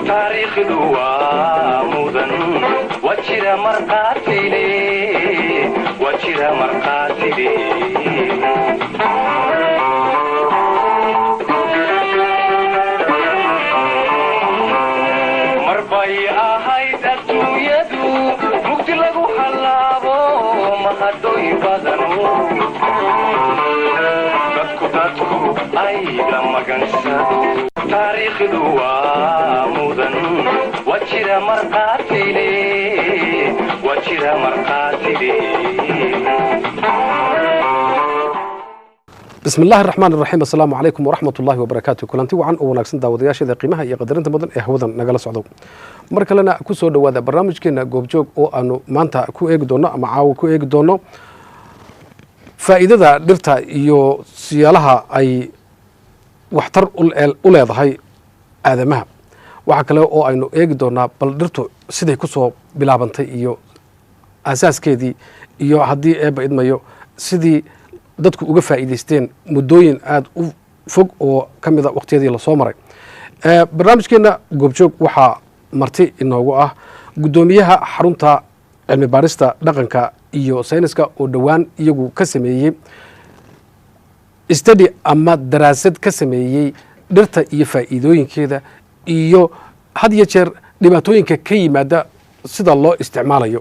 taariikhdu waa mudan wajira marqaatile marbay ahayd adduunyadu mugdi lagu halaabo mahadhoy badanu dadku ay la magansado taariikhdu waa mudan wajira marqaatile بسم الله الرحمن الرحيم السلام عليكم ورحمة الله وبركاته كلانتي وعن وناكسن داودياشا قيمها iyo qadarinta mudan ee hawadan nagala socdo markalena ku soo dhawaada barnaamijkeena goobjoog oo aanu maanta ku eegi doono ama caawa ku eegi doono faa'iidada dhirta iyo siyaalaha ay waxtar u leedahay aadamaha waxa kale oo aynu eegi doonaa bal dhirtu siday ku soo bilaabantay iyo asaaskeedii iyo haddii eebba idmayo sidii dadku uga faa'iidaysteen muddooyin aad u fog oo ka mida waqtiyadii lasoo maray barnaamijkeenna goobjoog waxaa marti inoogu ah guddoomiyaha xarunta cilmi baarista dhaqanka iyo sayniska oo dhowaan iyagu ka sameeyey study ama daraasad ka sameeyey dhirta iyo faa'iidooyinkeeda iyo had iyo jeer dhibaatooyinka ka yimaada sida loo isticmaalayo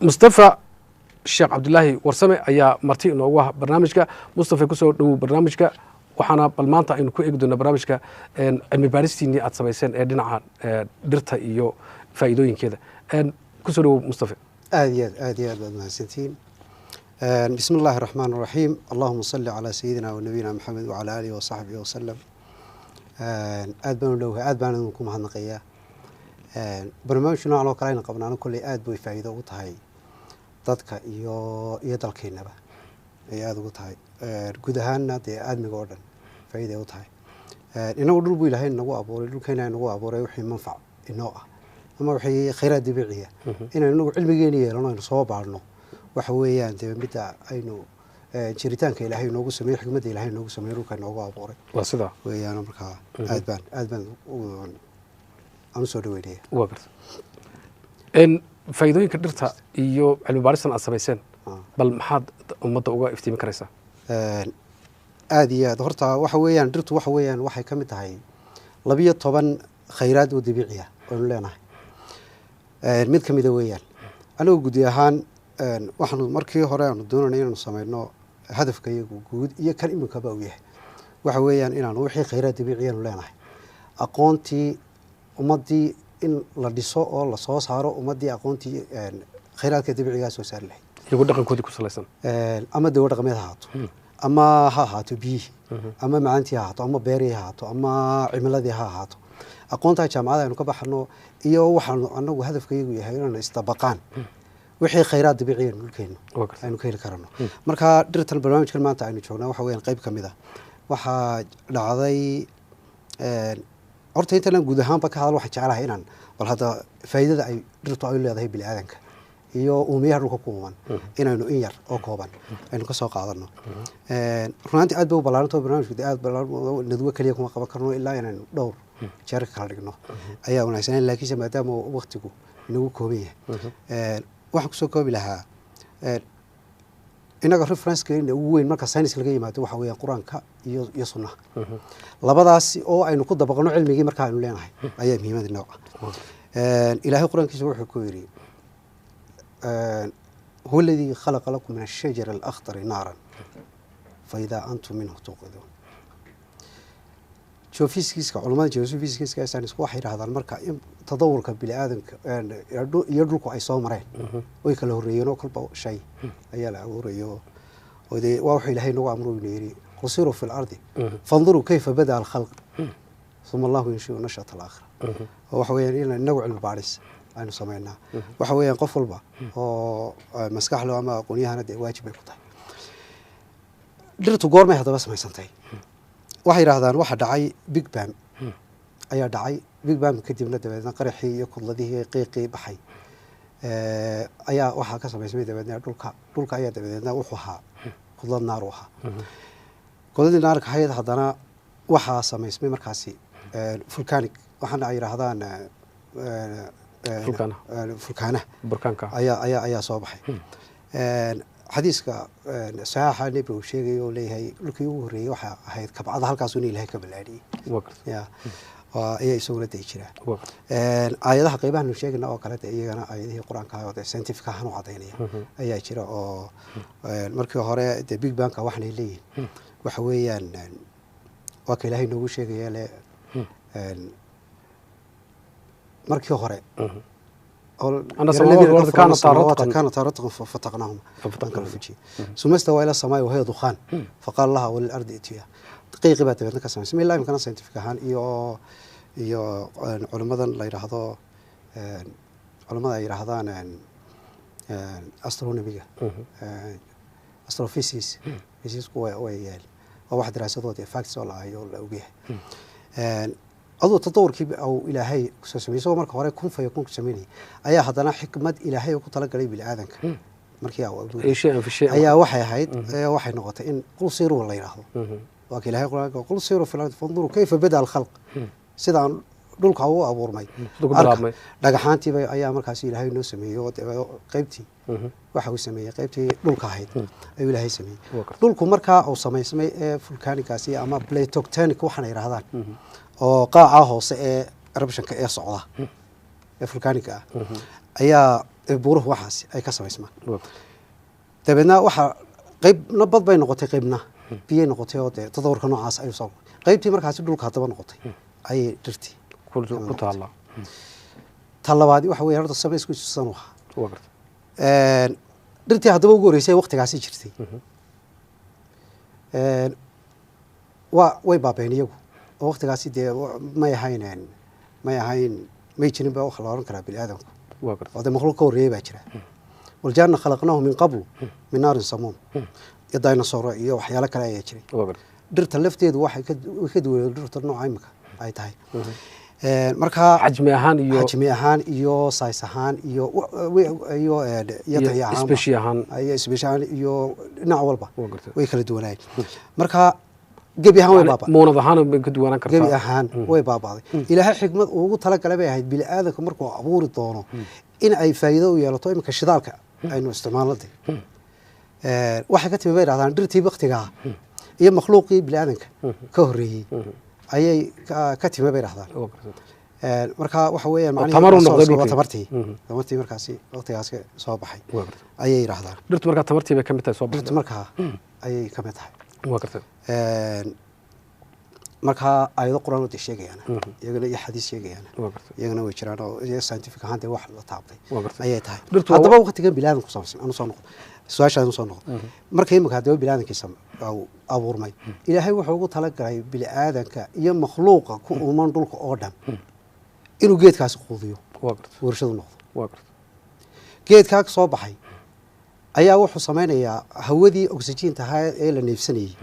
mustafa sheekh cabdulaahi warsame ayaa marti inoogu ah barnaamijka mustafa kusoo dhowow barnaamijka waxaana bal maanta aynu ku eegi doonaa barnaamijka cilmi baaristiinii aad samayseen ee dhinaca dhirta iyo faa'iidooyinkeeda kusoo dhowow mustafa aad iyo aad baad mahadsantihiin bismi illaahi raxmaan raxiim allahuma salli calaa sayidina wa nabiyina maxamed wacalaa aalihi wasaxbihi wasalam aad baan u dhowhay aad baan idinku mahadnaqayaa barnaamijka noocan oo kale ayna qabnaano kolley aad bay faa'iido ugu tahay dadka iyo dalkeennaba ay aada ugu tahay guud ahaanna dee aadmiga oo dhan faa'iiday u tahay inagu dhul buu ilaahay nagu abuuray dhulkayna nagu abuuray wixii manfac inoo ah ama wixii khayraad dabiiciya inaynu inagu cilmigeena yeelano aynu soo baadhno waxa weeyaan dee midda aynu jiritaanka ilaahay noogu sameeyey xikmadda ilaahay noogu sameeyey dhulka noogu abuuray waa sidaa weeyaan markaa aad baan aan u soo dhaweynaya waa garta faa'iidooyinka dhirta iyo cilmi baaristan aad samayseen bal maxaad ummadda uga iftiimin karaysaa aad iyo aad horta waxa weeyaan dhirtu waxa weeyaan waxay ka mid tahay 12 khayraad oo dabiici ah oo leenahay mid ka mid ah weeyaan anigu gudi ahaan waxaanu markii hore aanu doonanay inaanu sameeyno hadafka iyagu guud iyo kan iminka ba u yahay waxa weeyaan inaanu wixii khayraad dabiici ah leenahay aqoontii ummadii in la dhiso oo la soo saaro ummadii aqoontii khayraadka dabiiciga soo saar lahayd iyagu dhaqankoodii ku salaysan ama dawlad dhaqameed ha ahaato ama ha ahaato biyihi ama macaantii ha ahaato ama beerihii ha ahaato ama cimiladii ha ahaato aqoontaa jaamacada aynu ka baxno iyo waxaanu anagu hadafkaygu yahay inaanu istabaqaan wixii khayraad dabiiciya dhulkeena aynu ka heli karano marka dhirtan barnaamijkan maanta aynu joognaa waxa weeyaan qayb ka mid ah waxaa dhacday horta intaan guud ahaanba ka hadal waxaan jecelahay inaan bal hadda faa'iidada ay dhirtu ay leedahay bini'aadanka iyo uumiyaha dhulka ku uuman inaynu in yar oo kooban aynu ka soo qaadano runtii aad bay u ballaaranto barnaamijku aad ballaaran nadwa kaliya kuma qaban karno ilaa inaynu dhowr jeer kala dhigno ayaa wanaagsan laakiinse maadaama waqtigu nagu kooban yahay waxaan kusoo koobi lahaa inaga reference-keena ugu weyn marka saynis laga yimaado waxa weeyaan quraanka iyo sunnaha labadaas oo aynu ku dabaqno cilmigii marka aynu leenahay ayaa muhiimad nooc ilaahay quraankiisa wuxuu ku yiri هو الذي خلق لكم من الشجر الأخضر نارا فإذا أنتم منه توقدون شوف فيزيكس علماء فيزيكس كأسان واحد هذا المركع تطور كبلي آدم يدركوا أي صومرين ويكله الريون وكل شيء أيلا وريو ودي واحد لهي نوع أمره ينيري قصيروا في الأرض فانظروا كيف بدأ الخلق ثم الله ينشئ نشأة الآخرة وحويا إلى نوع المبارس aynu sameynaa waxa weeyaan qof walba oo maskaxlo ama aqoonyahana dee waajib ay ku tahay dhirtu goormay haddaba samaysantay waxay yidhaahdaan waxa dhacay big bang ayaa dhacay big bang kadibna dabeedna qaraxii iyo kudladihii qiiqii baxay ayaa waxaa ka samaysmay dabeedna dhulka ayaa dabeedna wuxuu ahaa kudlad naar u ahaa kudladii naarka ahayd haddana waxaa samaysmay markaasi fulcanic waxaana ay yidhaahdaan fulkaanaha burkaanka ayaa soo baxay xadiiska saxaaxa nebiga uu sheegay oo leeyahay dhulkii ugu horreeyey waxaa ahayd kabcada halkaasuu in ilaahay ka ballaadhiyey ya ayaa isaguna day jiraa aayadaha qeybahan sheegayna oo kale iyagana aayadihii qur-aanka oo scientific ahaan u cadaynaya ayaa jira oo markii hore dee big banka waxanay leeyihin waxa weeyaan waa ka ilaahay noogu sheegaya le markii hore كانت تارتقا ففتقناهما ثم استوى إلى السماء وهي دخان فقال لها وللأرض ائتيا دقيقة بات بيتنا كسمة بسم الله يمكن ساينتفك ahaan iyo culamadan la yiraahdo culamada ay yiraahdaan astronomiga astrophysics way yaal oo wax daraasadood facts oo la ayo la ogyahay adoo tadawurkii au ilaahay kusoo sameeyay marka hore kun fayakun ku sameeyay ayaa hadana xikmad ilaahay ku tala galay bil aadanka markii ayaa waxay ahayd waxay noqotay in qul siiru la yiraahdo waa ka ilaahay quraanka qul siiru fil ardi fanduru kayfa bada al khalq sidaan dhulka uu abuurmay dhagaxaantii ayaa markaas ilaahay noo sameeyay oo qaybtii waxa uu sameeyay qaybtii dhulka ahayd ayuu ilaahay sameeyay dhulku markaa uu sameysmay ee fulkaanikaasi ama plate tectonic waxana yiraahdaan oo qaaca hoose ee eruptionka ee socda ee fulkaaniga ayaa buuruhu waxaas ay ka samaysmaan dabeedna waxa qaybna bad bay noqotay qaybna biyo noqotay oo tadawurka noocaas ay soo qaybtii markaas dhulka hadaba noqotay ay dirtay ku taala talabaadi waxa weeye horta sameysku san waxa dirtii hadaba ugu horeysay waqtigaasi jirtay way baabeen iyagu oo waqtigaasi dee may ahayn may jirin baa wax la oran karaa bini aadamku oo dee makhluuq ka horreeyay baa jira waljaanna khalaqnaahu min qablu min naarin samuum iyo dinosauro iyo waxyaalo kale ayaa jiray dhirta lafteedu waxay ka duwaneen dhirta nooca imika ay tahay markaa xajmi ahaan iyo size ahaan iyo species iyo dhinac walba way kala duwanaayeen markaa gebi ahaan way baabaaday muunad ahaan bay ka duwanaan kartaa gebi ahaan way baabaaday ilaahay xikmad ugu tala galay bay ahayd bil aadanka markuu abuuri doono in ay faa'iido u yeelato imika shidaalka aynu isticmaalnay waxay ka timi bay yiraahdaan dhirtii waqtiga iyo makhluuqii bil aadanka ka horreeyay ayay ka timi bay yiraahdaan marka waxa weeyaan tamartii markaasi waqtigaas soo baxay ayay yiraahdaan dhirtu marka tamartii bay ka mid tahay soo baxday marka ayay ka mid tahay marka ayado quraan oo sheegayaan iyagana iyo xadiis sheegayaan iyagana way jiraan oo scientific ahaan wax la taabtay ayay tahay hadaba waqtigan bilaadan ku saabsan anu soo noqdo su'aashaadu soo noqdo markay imika hadaba bilaadankiisa abuurmay ilaahay wuxuu ugu tala galay bilaadanka iyo makhluuqa ku uuman dhulka oo dhan inuu geedkaas quudiyo warshadu noqdo geedkaa soo baxay ayaa wuxuu sameynayaa hawadii oxygen tahay ee la neefsanayay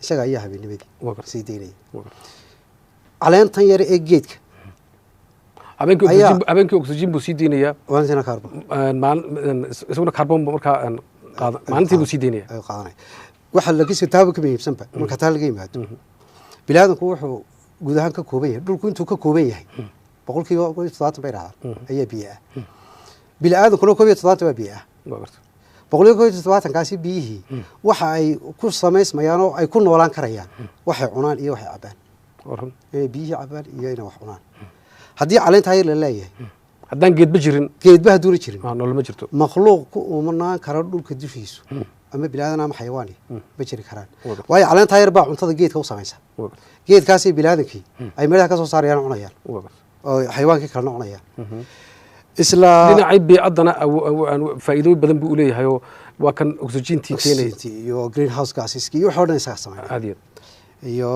isaga ayaa habeennimadii sii deynaya caleentan yar ee geedka habeenkii oxygen buu sii deynayaa isaguna carbon markaa maalintii buu sii deynaya waxa laga soo taabo ka meeyibsanba marka taa laga yimaado bilaadanku wuxuu guud ahaan ka kooban yahay dhulku intuu ka kooban yahay 70% bay raadaan ayaa biyo ah bilaadanku 70% baa biyo ah 70% kaasi biyihii waxa ay ku sameysmayaan oo ay ku noolaan karayaan waxay cunaan iyo waxay cabaan biyihii cabaan iyo inay wax cunaan haddii caleenta yar la leeyahay haddaan geedba haduuna jirin nolol ma jirto makhluuq ku umanaan kara dhulka dushiisu ama bilaadan ama xayawaani ma jiri karaan waayo caleenta yar baa cuntada geedka u samaysa geedkaasi bilaadankii ay meelaha ka soo saarayaan cunayaan oo xayawaankii kala cunayaan isla dhinacii biicadana faa'iido badan buu leeyahay oo waa kan oxygentii keenay iyo greenhouse gases iyo waxa dhan isaga sameeyay iyo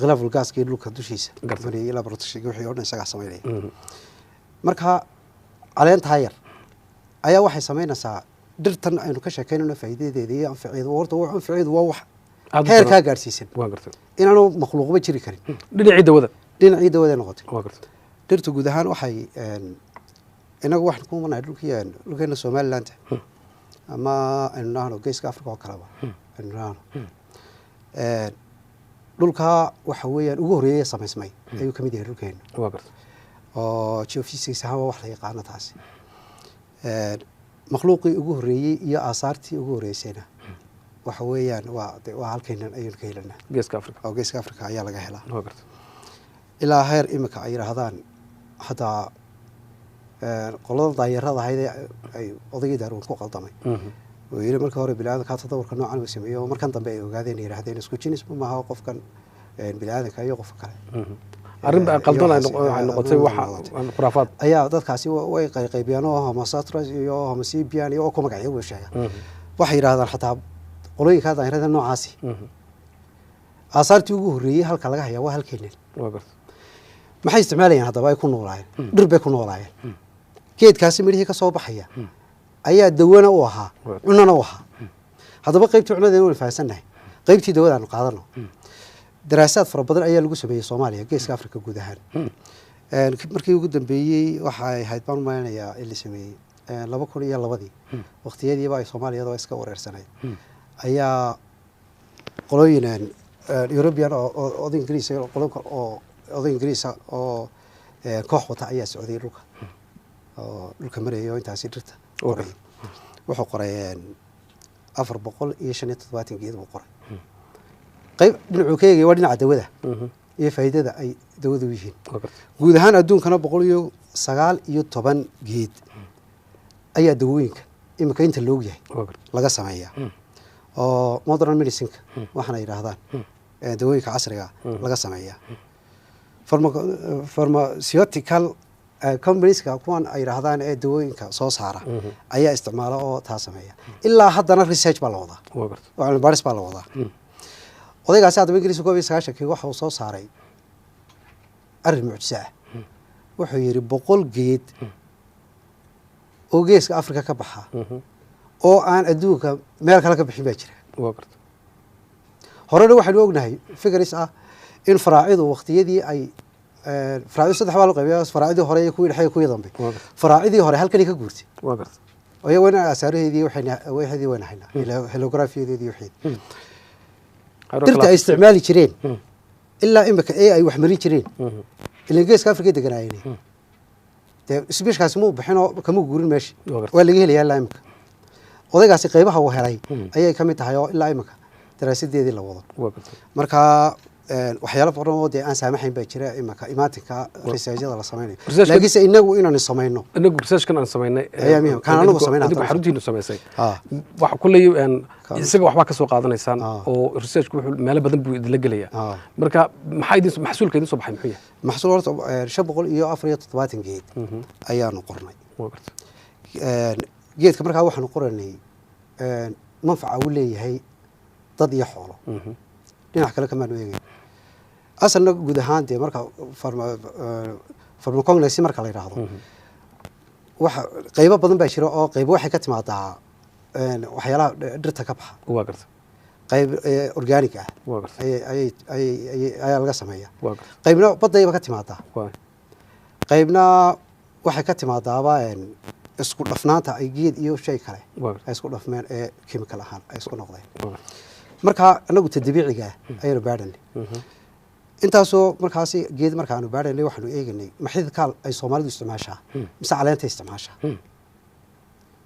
glavul gaskii dhulka dushiisa markii la barto shaqo wixii dhan isaga sameeyay marka caleenta yar ayaa waxay sameynaysaa dhirtan aynu ka sheekeynayno faa'iidadeeda iyo anfaceedu horta wax anfaceedu waa wax heer ka gaarsiisan inaanu makhluuqba jiri karin dhinacii dawada noqotay dhirtu guud ahaan waxay inagu waxaan ku manahay dhulkeena Somaliland ama aynu nahno geeska Afrika oo kale aynu nahno dhulkaa waxa weeyaan ugu horreeyay samaysmay ayuu ka mid yahay dhulkeena waa garta oo geophysics ahaan waa wax la yaqaano taasi makhluuqii ugu horreeyey iyo aasaartii ugu horreysayna waxa weeyaan waa halkaynan ayaynu ka helanaa geeska africa oo geeska africa ayaa laga helaa waa garta ilaa heer imika ay yidhaahdaan hataa qolada daayarada ahayd ay odaygii daaruun ku qaldamay oo yiri markii hore bini'aadanka tadawurka noocan uu sameeyey oo markan dambe ay ogaadeen yiraahdeen isku jinis ma aha qofkan bini'aadanka iyo qofka kale arrin baa qaldan ay noqotay waxa khuraafaad ayaa dadkaasi way qaybiyaan oo homo sapiens iyo homo sapien iyo ku magacyo u sheega waxay yiraahdaan xataa qolooyinka daayarada noocaasi aasaartii ugu horreeyay halka laga hayaa waa halkeenan waa garta maxay isticmaalayaan haddaba ay ku noolaayeen dhir bay ku noolaayeen geedkaasi midhihii ka soo baxaya ayaa dawana u ahaa cunana u ahaa haddaba qaybtii cunadeena waynu fahansannahay qaybtii dawadaanu qaadano daraasaad fara badan ayaa lagu sameeyey soomaaliya geeska africa guud ahaan markii ugu dambeeyey waxay ahayd baan umaleynayaa in la sameeyey 2002 waqtiyadiiba ay soomaaliyada iska wareersanayd ayaa qolooyin European oo oday Ingiriis oo oday Ingiriis oo koox wata ayaa socday dhulka oo dhulka mareeyo intaasi dhirta wuxuu qoray 475 geed buu qoray qayb dhinacuu ka eegay waa dhinaca dawada iyo faa'iidada ay dawadu u yihiin guud ahaan adduunkana 119 geed ayaa dawooyinka imika inta loogu yahay laga sameeyaa oo modern medicine waxaana yiraahdaan dawooyinka casriga laga sameeyaa pharmaceutical companies kuwan ay yiraahdaan ee dawooyinka soo saara ayaa isticmaala oo taa sameeya ilaa haddana research baa la wadaa oo cilmi baaris baa la wadaa odaygaasi hadda Ingiriiska 19 waxa uu soo saaray arrin mucjiso ah wuxuu yiri 100 geed oo geeska Afrika ka baxa oo aan adduunka meel kale ka bixin baa jira horena waxaanu ognahay figures ah in faraacidu waqtiyadii ay faraacidu saddex baa loo qaybiyaa faraacidii hore iyo kuwii dhexe iyo kuwii dambe faraacidii hore halkan ka guurtay oo iyagoo asaaraheedii waxay wanahaynaa helographiyadeedii waxay dirta ay isticmaali jireen ilaa imika ay wax marin jireen ilaa geeska Afrika deganaayeen isbiishkaasi muu bixinoo kama guurin meesha waa laga helayaa ilaa imika odaygaasi qaybaha uu helay ayay ka mid tahay oo ilaa imika daraasadeedii la wado marka waxyaalo badan oo aan saamaxayn baa jira imika imaatinka researchada la sameeyo laakiin inagu inaan sameeyno inagu researchkan aan sameeynay ayaa muhiim kan anagu sameeynaa adigu xaruntiinu sameysay wax kulay isaga waxba ka soo qaadanaysaan oo researchku wuxuu meelo badan buu idin la gelayaa marka maxay idin maxsuulka idin soo baxay muxuu yahay maxsuul horta 574 geed ayaanu qornay geedka markaa waxaanu qoranay manfaca uu leeyahay dad iyo xoolo dhinac kale kama eegay asalna guud ahaan dee marka pharmacognosy marka la yiraahdo waxa qaybo badan baa jira oo qaybo waxay ka timaadaa waxyaalaha dhirta ka baxa waa garta qayb organic ah waa garta ayaa laga sameeyaa waa garta qaybna badayba ka timaadaa waa qaybna waxay ka timaadaaba isku dhafnaanta ay geed iyo shay kale ay isku dhafmeen ee chemical ahaan ay isku noqdeen marka anagu tadbiiciga ayaynu baadhanay intaasoo markaasi geed markaanu baadhanay waxaanu eeganay maxidkaal ay Soomaalidu isticmaashaa mise caleenta isticmaashaa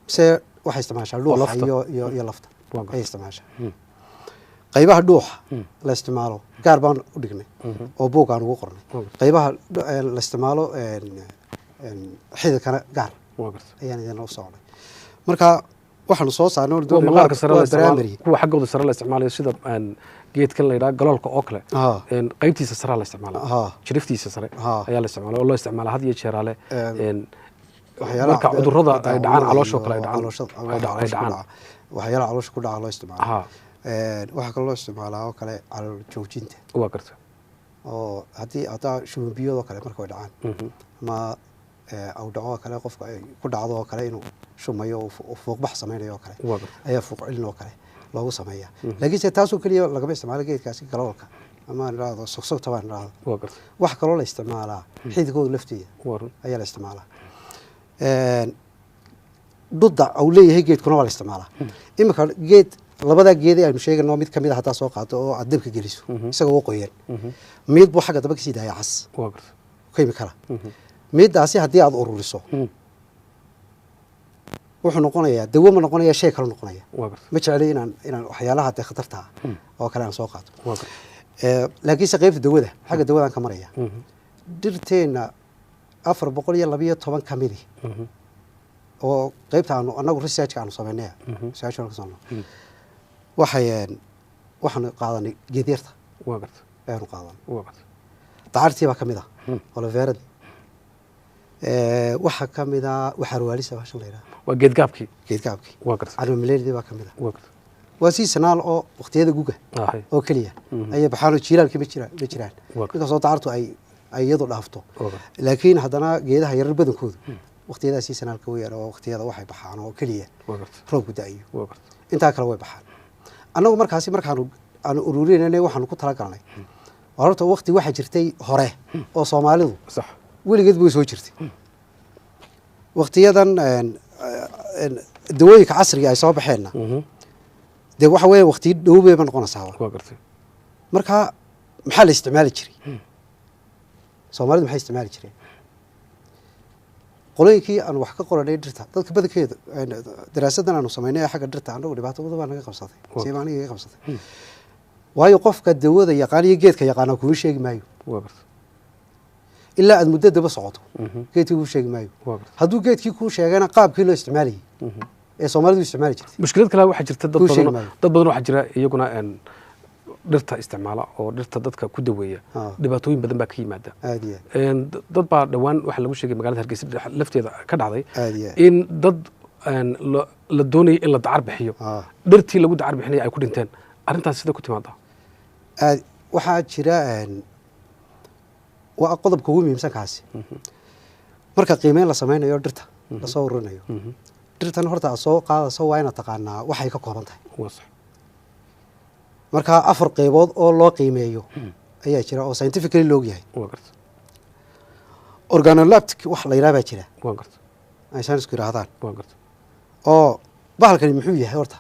mise waxay isticmaashaa dhuuxa iyo lafta ay isticmaashaa qaybaha dhuuxa la isticmaalo gaar baan u dhignay oo buug aan ugu qornay qaybaha la isticmaalo xididkana gaar ayaan idin u socday marka waxaanu soo saarnay maqaarka sare la isticmaalo kuwa xaggooda sare la isticmaalayo sida geedkan la yiraahdo galoolka oo kale qaybtiisa sare la isticmaalo jiriftiisa sare ayaa la isticmaalo oo loo isticmaalo had iyo jeer ale waxyaalaha cudurrada ay dhacaan caloosha kale ay dhacaan waxyaalaha caloosha ku dhaca loo isticmaalo waxa kale loo isticmaalaa oo kale calool joojinta waa garta oo haddii shuban biyadoo kale marka ay dhacaan ama أو دعوة كله قف كل عضو كله إنه شو ما يو فوق بحث سمينه يو كله أيه فوق علنه كله لو سمية لكن تاسو كليه لقى بيستعمل جيد كاسي كلوك أما نراض سقسق طبعا نراض واحد كلو الاستعماله حيث يكون لفتي أيه الاستعماله ضد أو ليه هي جيد كلو الاستعماله إما كان جيد labadaa geeday aynu sheegano mid kamid a haddaa soo qaato oo aad dabka geliso isagoo qoyan mid buu xagga daba kasii daaya cas chemical midaasi haddii aad ururiso wuxuu noqonayaa dawo ma noqonaya shay kale noqonaya ma jeclay inaan waxyaalaha dee khatarta ah oo kale aan soo qaato laakiinse qaybta dawada xagga dawadaan ka maraya dhirteenna 412 ka midi oo qaybta aanu anagu researchka aanu samaynay waxaan qaadanay geedyarta ayaanu qaadanay dacartii baa ka mid ah oloveradi waxaa ka mid ah waxarwaalisa bashan la yidhaha waa geedgaabkii carmamaleelidii baa ka mid ah waa sii sanaal oo waqtiyada guga oo keliya ayay baxaanoo jiilaalkii ma jiraan inkastoo dacartu ay iyadu dhaafto laakiin haddana geedaha yarar badankoodu waqtiyadaha sii sanaalka weyaan oo waqtiyada waxay baxaan oo keliya roobku da-ayo intaa kale way baxaan annagu markaasi aanu ururinayna waxaanu ku talagalnay horta waqti waxaa jirtay hore oo soomaalidu weligeed bay soo jirtay waqtiyadan dawooyinka casriga ay soo baxeenna dee waxa weya waqtiyo dhowbeyba noqonaysaa marka maxaa la isticmaali jiray soomaalidu maxay isticmaali jireen qolooyinkii aanu wax ka qoranay dhirta dadka badankeeda daraasadan aanu samaynay xagga dhirta anagu dhibaato badan baa naga qabsatay siiba aniga iga qabsatay waayo qofka dawada yaqaan iyo geedka yaqaana kuma sheegi maayo ilaa aad muddo daba socoto geedkii kuu sheegi maayo hadduu geedkii kuu sheegana qaabkii loo isticmaalayay ee soomaalidu isticmaali jirtay mushkilad kale waxaa jirta dad badan waxaa jira iyaguna dhirta isticmaala oo dhirta dadka ku daweeya dhibaatooyin badan baa ka yimaada dad baa dhowaan waxaa lagu sheegay magaalada hargeysa lafteeda ka dhacday in dad la doonayay in la dacar bixiyo dhirtii lagu dacar bixinaya ay ku dhinteen arrintaas sida ku timaada waxaa jira waa qodobka ugu muhiimsan kaasi marka qiimeyn la samaynayo dhirta lasoo ururinayo dhirtan horta aad soo qaadayso waa inaad taqaanaa waxay ka kooban tahay marka 4 qaybood oo loo qiimeeyo ayaa jira oo scientifically loo yahay organoleptic wax la yiraahdo jira ay saynisku yiraahdaan oo bahalkani muxuu yahay horta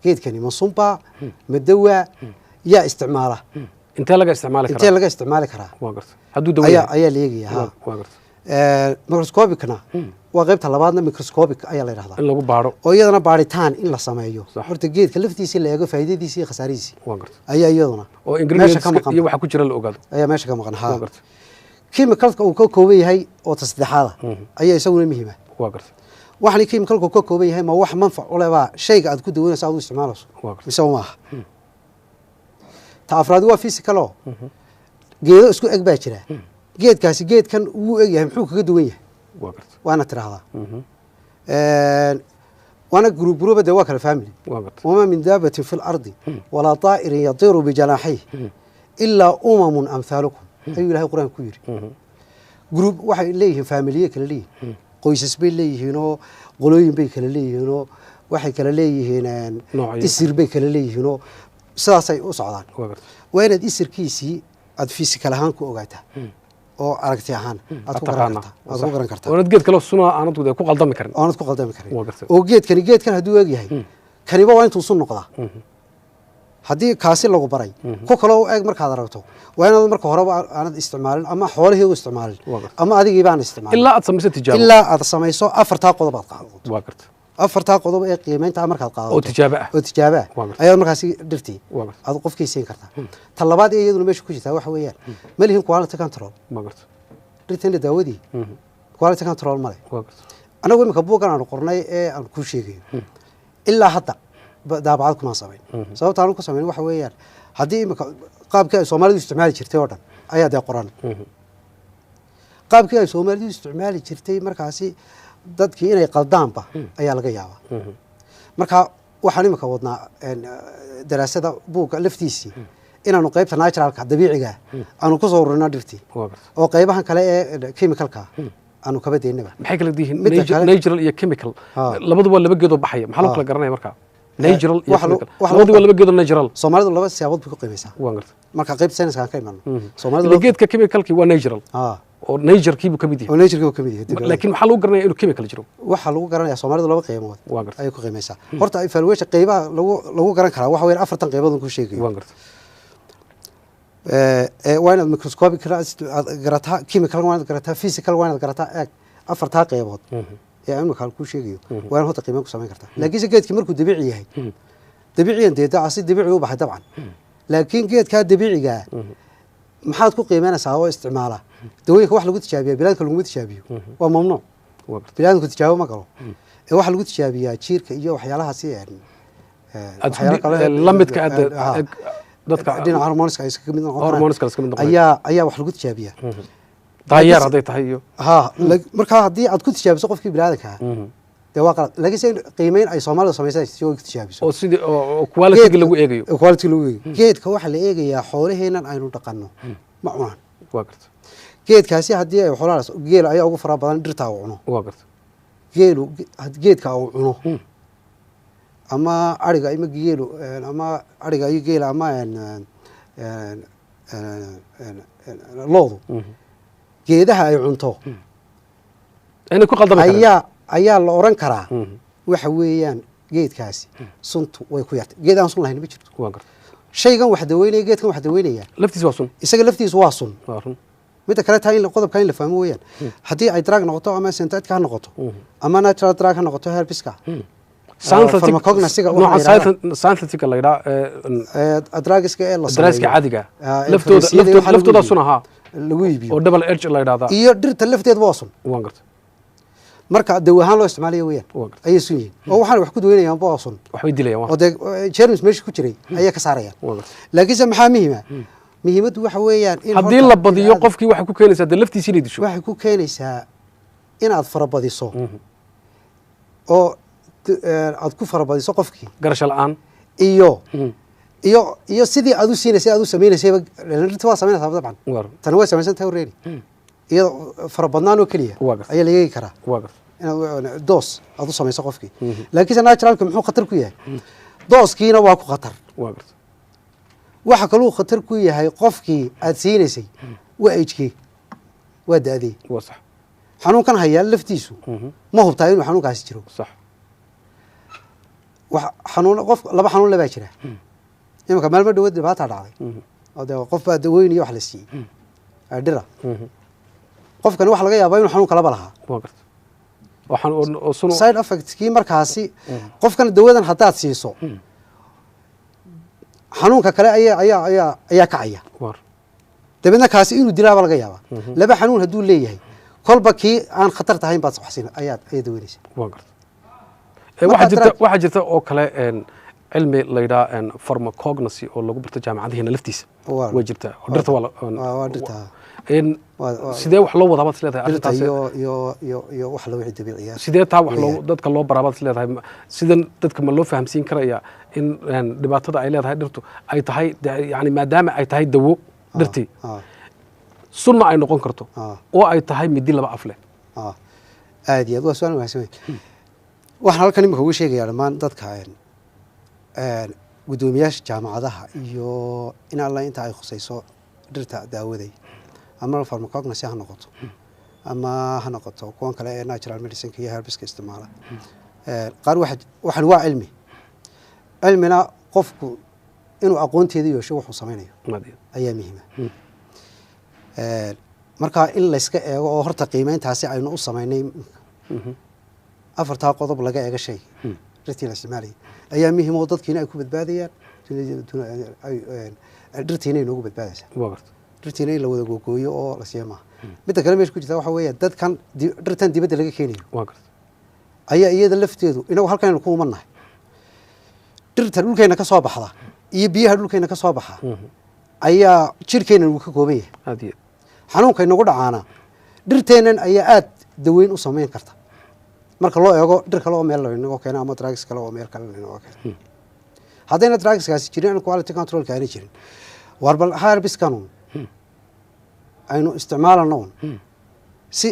geedkani ma sunba madawa yaa isticmaala intee laga isticmaali karaa hadduu dawo ayaa leeyahay microscopicna waa qaybta labaadna microscopic ayaa la yiraahdaa in lagu baaro oo iyadana baaritaan in la sameeyo horta geedka laftiisa la eego faa'iidadiisa iyo khasaarihiisa ayaa iyaduna oo ingredients iyo waxa ku jira la ogaado ayaa meesha ka maqan chemicalka uu ka kooban yahay oo tasdexaada ayaa isaguna muhiim ah waxaan chemicalku ka kooban yahay ma wax manfac u leh shayga aad ku daweynayso aad u isticmaalayso mise ma aha ta afraad waa physical geedo isku eg baa jira geedkaasi geedkan uu eg yahay muxuu kaga duwan yahay waana tiraahdaa وانا جروب ده واكل فاميلي وما من دابة في الأرض ولا طائر يطير بجناحيه إلا أمم أمثالكم أي له القرآن كبير جروب واحد ليه فاميلية كلا ليه قيس بين ليه هنا قلوين بين كلا ليه هنا واحد كلا ليه هنا إسر بين كلا ليه هنا ساسي أصعدان وين إسر كيسي أدفيس كلهان كوجاته oo aragti ahaan aad ku garan kartaa oo geed kale suna aanad ku qaldami karin oo geedkan haduu eeg yahay kaniba waa intuu sun noqdaa hadii kaasi lagu baray ku kale oo eeg markaad aragto waa inaad marka hore aanad isticmaalin ama xoolaheedu isticmaalin ama adigii baan isticmaalin ilaa aad samayso afarta qodob aad qaadato afarta qodob ee qiimeynta markaad qaadato oo tijaabo ayaa markaas dhirtii aad qofkii siin kartaa ta labaad ee iyaduna meesha ku jirta waxa weeyaan malihin quality control dhirteena daawadii quality control male anagu imika buugan aan qornay ee aan ku sheegayo ilaa hadda daabacad kuma sameyn sababta aan ku sameyn waxa weeyaan hadii imika qaabka ay Soomaalidu isticmaali jirtay oo dhan ayaa day qoran qaabka ay Soomaalidu isticmaali jirtay markaasi dadkii inay qaldaanba ayaa laga yaabaa marka waxaan imika wadnaa daraasada buuga laftiisii inaanu qaybta naturalka dabiiciga aanu ku soo ururino dhirtii oo qaybahan kale ee chemicalka aanu kaba deynaba maxay kala dihiin natural iyo chemical labaduba laba geedo baxaya maxaa loo kala garanaya marka natural iyo chemical labaduba laba geedo natural Soomaalidu laba siyaabood ku qiimaysaa marka qaybta sayniska aan ka imaano Soomaalidu geedka chemicalki waa natural oo nature-kiibu ka mid oo yahay nature-ka ka mid yahay laakiin maxaa lagu garanaya inuu chemical jiro waxa lagu garanayaa Soomaalidu laba qaybood waa gartay ay ku qiimaysaa horta evaluation qaybaha lagu garan karaa waxa weeye afartan qaybood ku sheegayo waa gartay waa inaad microscopic garataa chemical waa inaad garataa physical waa inaad garataa eeg afartaa qaybood ee imika ku sheegayo waa inaad horta qiimayn ku samayn kartaa laakiin se geedkii markuu dabiici yahay dabiiciyan dee si dabiici u baxay dabcan laakiin geedkaa dabiiciga maxaad ku qiimeynaysaa oo isticmaala dawooyinka wax lagu tijaabiyaa bilaadka laguma tijaabiyo waa mamnuuc waa gartay bilaadku tijaabo ma galo ee waxa lagu tijaabiyaa jiirka iyo waxyaalahaasi waxyaalo kale la midka dadka dhinaca hormoonska ay iska mid noqon hormoonska iska mid noqon ayaa wax lagu tijaabiyaa daayeer hadday tahay iyo ha marka haddii aad ku tijaabiso qofkii bilaadanka dee waa qalad laakiin se qiimeyn ay Soomaalidu samaysay si oo tijaabiso oo sidii oo quality lagu eegayo quality lagu eegayo geedka waxa la eegayaa xoolaheenan aynu dhaqanno ma cunaan waa gartay geedkaasi haddii ay xoolahaas geel ayaa ugu fara badan dhirta uu cuno waa gartay geelu geedka uu cuno ama ariga ima geelu ama ariga iyo geela ama loodu geedaha ay cunto inay ku qaldamay ayaa la oran karaa waxa weeyaan geedkaasi suntu way ku yartay geed aan sun lahayn ma jirto waa gartay shaygan wax daweynaya geedkan wax daweynaya laftiisa waa sun isaga laftiisa waa sun waa run midda kale tahay in qodobka in la fahmo weeyaan haddii ay drug noqoto ama synthetic ha noqoto ama natural drug ha noqoto herbiska synthetic la yidhaa drugiska ee la drugska caadiga laftooda sun ahaa lagu iibiyo oo double edge la yidhaahdaa iyo dhirta lafteed waa sun waa gartay marka dawo ahaan loo isticmaalayo weeyaan ayay sun yihiin oo waxaan wax ku daweynayaan waa sun waxbay dilayaan oo dee germs meesha ku jiray ayay ka saarayaan laakiinse maxaa muhiima muhiimaddu waxa weeyaan in haddii la badiyo qofkii waxay ku keenaysaa dee laftiisa inay disho waxay ku keenaysaa inaad farabadiso oo aad ku farabadiso qofkii garasho la'aan iyo sidii aad u siinaysay aad u samaynaysayba dhirta waa samaynaysaa dabcan tani way samaysan tahay already iyadoo farabadnaan oo keliya ayaa la yeegi karaa inaad doos aad u samayso qofkii laakiinse naturalka muxuu khatar ku yahay dooskiina waa ku khatar waxa kaluu khatar ku yahay qofkii aad siinaysay waa ejkii waa da-dee xanuunkan hayaa laftiisu ma hubtaa inuu xanuunkaasi jiro qof laba xanuun labaa jira imanka maalmo dhawood dhibaataa dhacday oo dee qof baa daweyniyo wax la siiyey dhira qofkani waxa laga yaabaa inuu xanuun kalaba lahaa side effectkii markaasi qofkan dawadan haddaad siiso xanuunka kale ayaa kacaya dabeedna kaasi inuu dilaaba laga yaabaa laba xanuun hadduu leeyahay kolba kii aan khatar tahayn baad waxsin ayaa daweynaysa waxaa jirta oo kale cilmi la yidhaha pharmacognosy oo lagu barto jaamacadaheena laftiisa way jirtaa dhirta waa dhirta sidee wax loo wadaa baad isleedahay arrintaas iyo wax la wixii dabiiciya sidee taa wax dadka loo baraa baad isleedahay sidan dadka ma loo fahamsiin karaya in dhibaatada ay leedahay dhirtu ay tahay yani maadaama ay tahay dawo dhirtii sunna ay noqon karto oo ay tahay midi laba af leh aad iyo aad waa su-aal wanaagsan waxaan halkan imika uga sheegayaa dhammaan dadka guddoomiyaasha jaamacadaha iyo in alla inta ay khusayso dhirta daawaday ama pharmacognosy ha noqoto ama ha noqoto kuwan kale ee natural medicineka iyo herbiska isticmaala qaar waxan waa cilmina qofku inuu aqoonteeda yeesho wuxuu samaynayo ayaa muhiima marka in layska eego oo horta qiimeyntaasi aynu u samaynay afartaa qodob laga eega shay dhirtii la isticmaalayay ayaa muhiim oo dadkiina ay ku badbaadayaan dhirtiina ay noogu badbaadaysaa dhirtiina in la wada googooyo oo la siiya maaha midda kale meesha ku jirta waxa weeya dadkan dhirtan dibadda laga keenayo ayaa iyada lafteedu inagu halkanaynu ku umannahay dhirta dhulkeenna ka soo baxda iyo biyaha dhulkeenna ka soo baxa ayaa jirhkeennan uu ka kooban yahay xanuunka inagu dhacaana dhirteennan ayaa aad daweyn u samayn karta marka loo eego dhir kale oo meel laynagoo keena ama drugs kale oo meel kale laynagoo keena haddayna drugskaasi jirin quality controlka aanay jirin war bal herbiskanun aynu isticmaalano si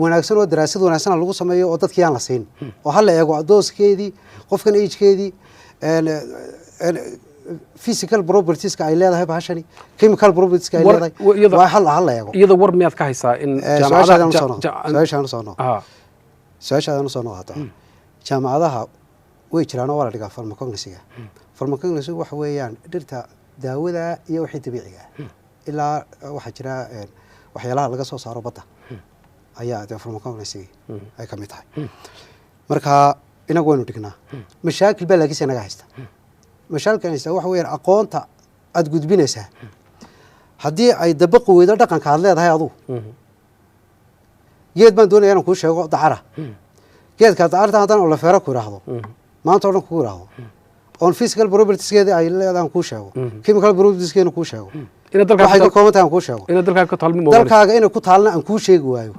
wanaagsan oo daraasad wanaagsan lagu sameeyo oo dadkii aan la siin oo hala eego dooskeedii qofkan agekeedii physical propertieska ay leedahay bahashani chemical propertieska ay leedahay waa hal la eego iyada war miyaad ka haysaa in su-aashaadaan usoo noqoto jaamacadaha way jiraan oo waa la dhigaa pharmacognosy-ga pharmacognosy waxa weeyaan dhirta daawada iyo wixii dabiiciga ilaa waxaa jira waxyaalaha laga soo saaro badda ayaa dee pharmacognosy ay ka mid tahay marka inagu waynu dhignaa mashaakil baa laakiinse naga haysta mashaakilkan haysta waxa weeyaan aqoonta aada gudbinaysaa haddii ay dabaqi weydo dhaqanka aad leedahay adugu geed baan doonaya inaan kuu sheego dacara geedka dacarta haddaan olafeera ku idhaahdo maanta o dhan kugu idhaahdo oon physical propertieskeeda ay leedahan kuu sheego chemical propertieskeena kuu sheego waxay ka kooban tahay aan kuu sheego dalkaaga inay ku taalna aan kuu sheegi waayo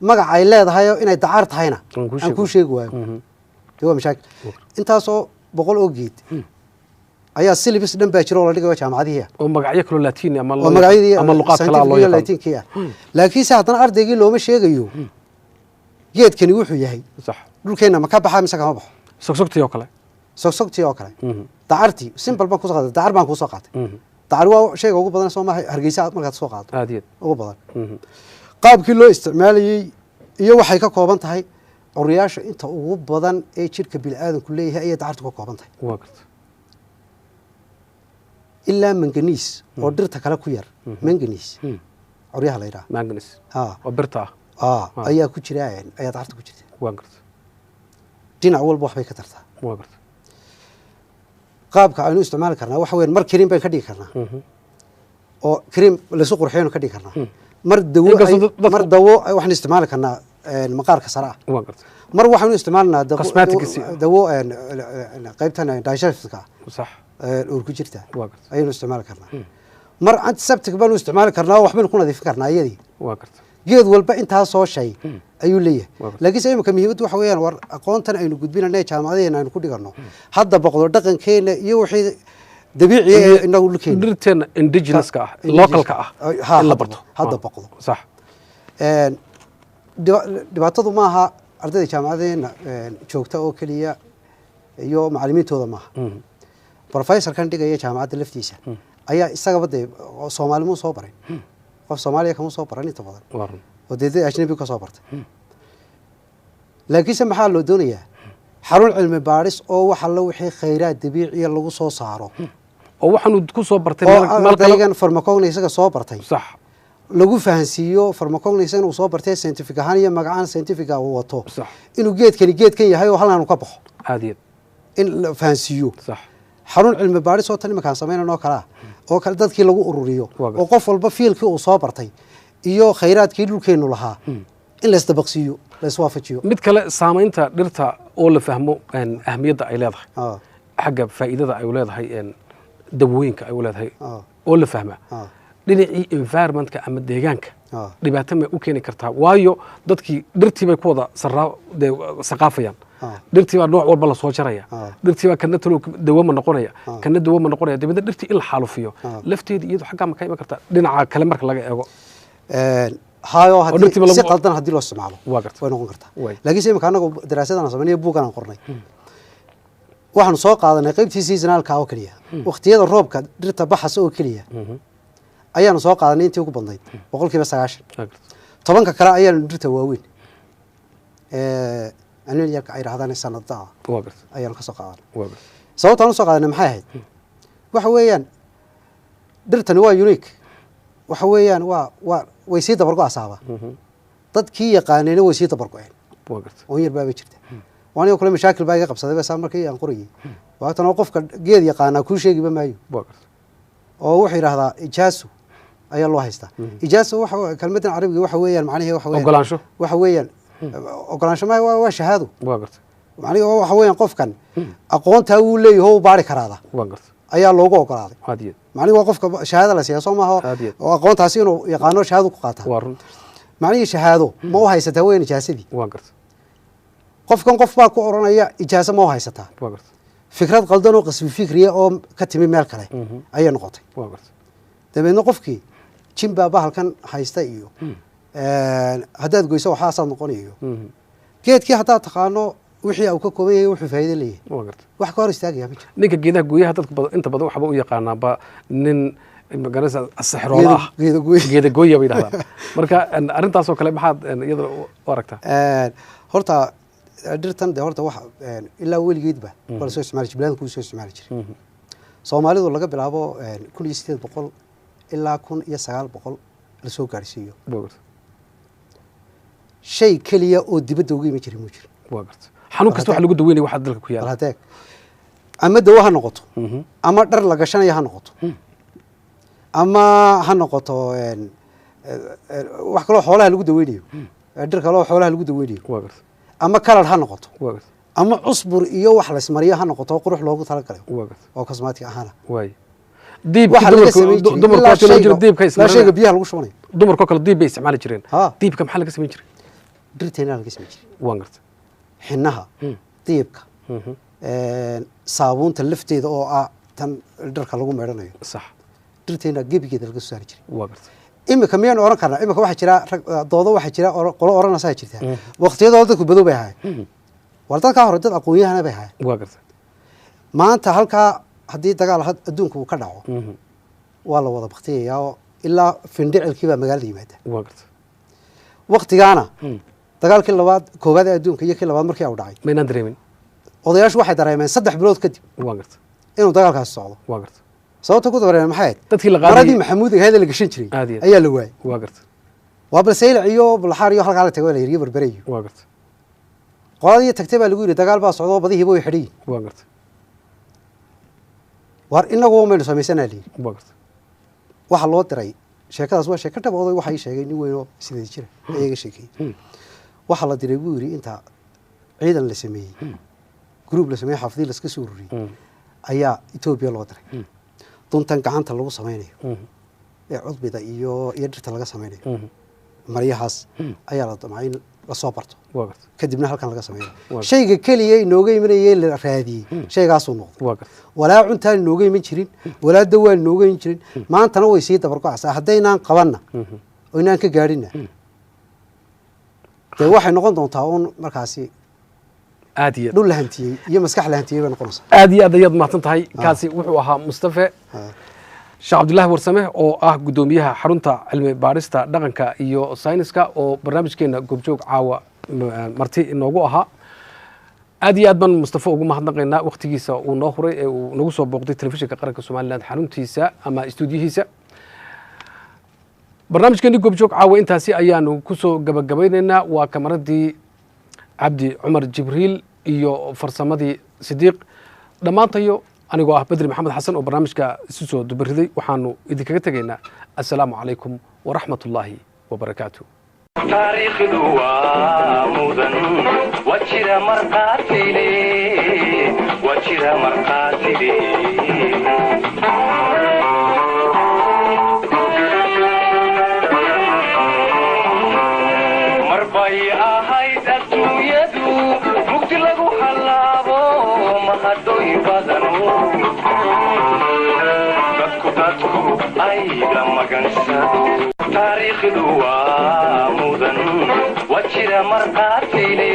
magac ay leedahay inay dacar tahayna aan kuu sheegi waayo de waa mashaakil intaasoo 100 oo geed ayaa syllabus dhan baa jira oo la dhigayo jaamacadihiya oo magacyo kale Latin ama luqad kale loo yaqaan Latinkiya laakiin se haddana ardaygii looma sheegayo geedkani wuxuu yahay sax dhulkeena ma ka baxaa mise kama baxo sogsogtii oo kale dacartii simple baan ku soo qaaday dacar baan ku soo qaatay dacar waa shayga ugu badan soo maahay Hargeysa markaad soo qaado aadiyad ugu badan qaabkii loo isticmaalayay iyo waxay ka kooban tahay curiyaasha inta ugu badan ee jirka bini'aadamku leeyahay ayay dacartu ka kooban tahay waa garta ilaa manganiis oo dhirta kale ku yar manganiis curyaha la yidhaha manganiis oo birta ayaa ku jira ayaa dacarta ku jirta waa garta dhinac walba waxbay ka tartaa waa garta qaabka aynu isticmaali karnaa waxa weeyaan mar cream baan ka dhigi karnaa oo cream la isku qurxiyaynu ka dhigi karnaa mar dawo waxaan isticmaali karnaa maqaarka sare ah waa garta mar waxaanu isticmaalnaa dawo qaybtan digestifka sax uur ku jirta ayaynu isticmaali karnaa mar antiseptic baanu isticmaali karnaa oo waxbaynu ku nadiifin karnaa iyadii waa garta geed walba intaa soo shay ayuu leeyahay laakiinse imika muhiimaddu waxa weeyaan war aqoontan aynu gudbinanay jaamacadaheena aynu ku dhiganno hadda boqdo dhaqankeena iyo wixii dabiiciga ee inagu dhulkeena dhirteena indigenouska ah localka ah in la barto hadda boqdo sax dhibaatadu maaha ardayda jaamacadeena joogta oo keliya iyo macallimiintooda maaha professorkan dhigaya jaamacadda laftiisa ayaa isagaba dee Soomaalimu soo baray qof Soomaaliya kama soo baran inta badan oo dee ajnabi ka soo bartay laakiinse maxaa loo doonayaa xarun cilmi baaris oo waxa la wixii khayraad dabiiciya lagu soo saaro oo waxaanu ku soo bartay meel pharmacognosy soo bartay sax lagu fahansiiyo pharmacognosy inuu soo bartay scientific ahaan iyo magacaan scientific ah uu wato inuu geedkan yahay oo halkan ka baxo aadiyad in la fahansiiyo sax xarun cilmi baaris oo tan iminkaan samaynayno kala oo kale dadkii lagu ururiyo oo qof walba fiilkii uu soo bartay iyo khayraadkii dhulkeenu lahaa in la isdabaqsiiyo la iswaafajiyo mid kale saamaynta dhirta oo la fahmo ahmiyadda ay leedahay xagga faa'iidada ay leedahay dawooyinka ay leedahay oo la fahmaa dhinacii environmentka ama deegaanka dhibaato ma u keeni kartaa waayo dadkii dhirtii bay ku wada saqaafayaan dhirtii baa nooc walba la soo jaraya dhirtii baa kana talo dawo ma noqonaya dibadda dhirtii in la xaalufiyo lafteedii iyadu xaggaa ma ka iman kartaa dhinaca kale marka laga eego hayo haddii si qaldan haddii loo isticmaalo way noqon kartaa laakiin imika anagu daraasadaan samaynay buugan aan qornay waxaanu soo qaadanay qaybtii seasonalka oo keliya waqtiyada roobka dhirta baxasa oo keliya ayaanu soo qaadanay intii ugu badnayd 90% 10 kale ayaanu dhirta waaweyn anil yarka ay raadaan sanadda ayaanu ka soo qaadanay sababtaan u soo qaadanay maxay ahayd waxa weeyaan dhirtani waa unique waxa weeyaan way sii dabargo asaaba dadkii yaqaanayna way sii dabargo'een oo yar baa jirta waana kale mashaakil baa iga qabsaday baa markii aan qorayay waatan oo qofka geed yaqaana ku sheegiba maayo oo wuxuu yiraahdaa ijaaso ayaa loo haystaa ijaaso waxa kalmadan carabiga waxa weeyaan macnaheedu waxa weeyaan ogolaansho ma waa shahaado macnaheedu waxa weeyaan qofkan aqoonta uu leeyahay oo baari karaada ayaa loogu ogolaaday macnaheedu waa qofka shahaado la siiyo Soomaha oo aqoontaasi inuu yaqaano shahaado ku qaata macnaheedu shahaado ma u haysataa weyn ijaasadii qofkan qof baa ku oranaya ijaaso ma u haysataa fikrad qaldan oo qasbi fikriya oo ka timi meel kale ayay noqotay dabeedna qofkii jimba bahalkan haysta iyo haddaad goyso waxaa saad noqonayo geedkii haddaad taqaano wixii uu ka kooban yahay wuxuu faa'iido leeyahay waa garta wax ka hor istaagaya ma jiro ninka geedaha gooyaha dadka badan inta badan waxba u yaqaanaanba nin magaranaysa asixroola ah geeda gooya bay dhahdaan marka arrintaasoo kale maxaad iyada u aragtaa horta dhirtan de horta wax ilaa weligeedba waa lasoo isticmaali jiray bilaadku soo isticmaali jiray soomaalidu laga bilaabo 1800 ilaa 1900 lasoo gaarsiiyo shay keliya oo dibadda uga yimi jiray ma jiro waa garta xanuun kasta waxa lagu daweynaya waxa dalka ku yaala hadaag ama dawo ha noqoto ama dhar la gashanaya ha noqoto ama ha noqoto wax kaloo xoolaha lagu daweynayo dhir kaloo xoolaha lagu daweynayo waa garta ama kalar ha noqoto waa garta ama cusbur iyo wax la ismariyo ha noqoto qurux loogu talagalay waa garta oo cosmetic ahaana waay diibka dumarku diibka la sheega biyaha lagu shubanayo dumarku kala diib bay isticmaali jireen diibka maxaa laga sameyn jiray dhirteena laga sameyn jiray waan garta xinaha diibka saabuunta lafteeda oo ah tan dharka lagu meedhanayo sax dhirteena gebigeeda laga soo saari jiray waa garta imika miyaan oran karnaa imika waxa jira doodo waxa jira qolo oranaysa jirta waqtiyadooda dadku badow bay ahaayeen war dadka hore dad aqoon-yahana bay ahaayeen waa garta maanta halkaa haddii dagaal adduunka uu ka dhaco waa la wada baktiyayaa oo ilaa findhicilkii baa magaalada yimaada waa garta waqtigaana dagaalkii koowaad ee adduunka iyo kii labaad markii uu dhacay maynaan dareemin odayaashu waxay dareemeen 3 bilood kadib waa garta inuu dagaalkaasi socdo waa garta sababta ku dareemeen maxay ahayd dadkii la qaaday maradii maxamuud ahayd la gashan jiray ayaa la waayay waa garta waa balseyl iyo balxaar iyo halkaa la tagay la yiri barbareeyo waa garta qoladii tagtay baa lagu yiri dagaal baa socdo badihiiba way xidhay waa garta war inagu ma samaysanaa leeyahay waa garta waxa loo diray sheekadaas waa sheeko dhabooday waxa ay sheegay nin weyn oo sidii jira ayaga sheekay waxa la diray buu yiri inta ciidan la sameeyay group la sameeyay xafdii la iska soo ururiyay ayaa Ethiopia loo diray duntan gacanta lagu sameeyo ee cudbida iyo dhirta laga sameeyo mariyahaas ayaa la damay in la soo barto waa garta kadibna halkan laga sameeyo shayga kaliya inooga imanayay la raadiyay shaygaas uu noqdo waa garta walaa cuntaan inooga iman jirin walaa dawaan inooga iman jirin maantana way sii dabar go'aysaa haddaynaan qabanna oo inaan ka gaadhina dee waxay noqon doontaa uun markaasi aad iyo dhul la hantiyey iyo maskax la hantiyey bay noqonaysaa aad iyo aad ayaad mahadsan tahay kaasi wuxuu ahaa Mustafa sheekh Cabdullaahi Warsame oo ah gudoomiyaha xarunta cilmi baarista dhaqanka iyo sayniska oo barnaamijkeena goobjoog caawa marti inoogu ahaa aad iyo aad baan Mustafa ugu mahadnaqaynaa waqtigiisa uu noo huray ee uu nagu soo booqday telefishinka qaranka Soomaaliland xaruntiisa ama stuudiyihiisa barnaamijkeena goobjoog caawa intaasi ayaanu ku soo gabagabaynaynaa waa kamaradii cabdi cumar jibriil iyo farsamadii sidiiq dhammaantayo anigoo ah badri maxamed xasan oo barnaamijka isu soo dubariday waxaanu idinkaga tegaynaa assalaamu calaykum waraxmatullaahi wabarakaatuh taariikhdu waa mudan wajira marqaatile marbay ahayd adduunyadu mugdi lagu halaabo mahadhoy badanu dadku ay la magansado taariikhdu waa mudan wajira marqaatile